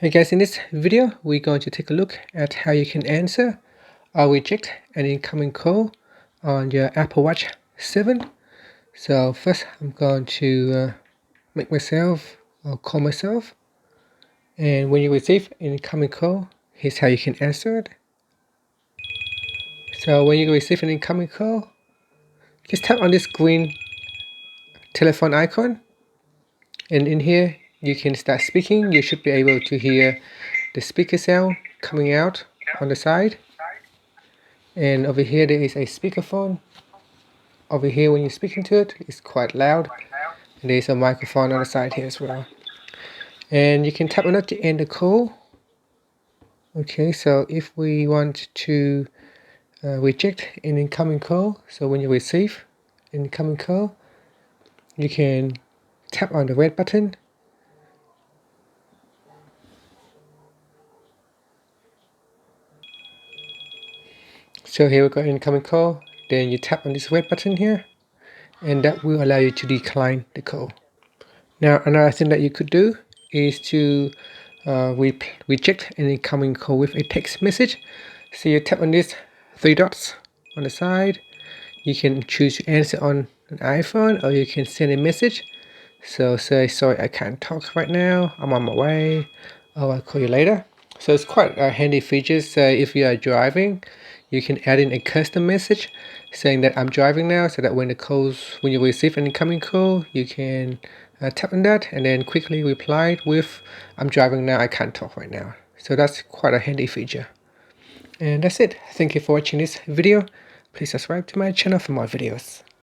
Hey guys, in this video, we're going to take a look at how you can answer or reject an incoming call on your Apple Watch 7. So first, I'm going to call myself. And when you receive an incoming call, here's how you can answer it. So when you receive an incoming call, just tap on this green telephone icon. And in here, you can start speaking. You should be able to hear the speaker sound coming out on the side. And over here there is a speakerphone. Over here when you're speaking to it, it's quite loud. And there's a microphone on the side here as well. And you can tap on it to end the call. Okay, so if we want to reject an incoming call, so when you receive an incoming call, you can tap on the red button. So here we got an incoming call. Then you tap on this red button here, and that will allow you to decline the call. Now another thing that you could do is to reject an incoming call with a text message. So you tap on these three dots on the side. You can choose to answer on an iPhone, or you can send a message. So say, sorry, I can't talk right now, I'm on my way, or I'll call you later. So it's quite a handy feature. So if you are driving, you can add in a custom message saying that I'm driving now, so that when you receive an incoming call, you can tap on that and then quickly reply with, I'm driving now, I can't talk right now. So that's quite a handy feature. And that's it. Thank you for watching this video. Please subscribe to my channel for more videos.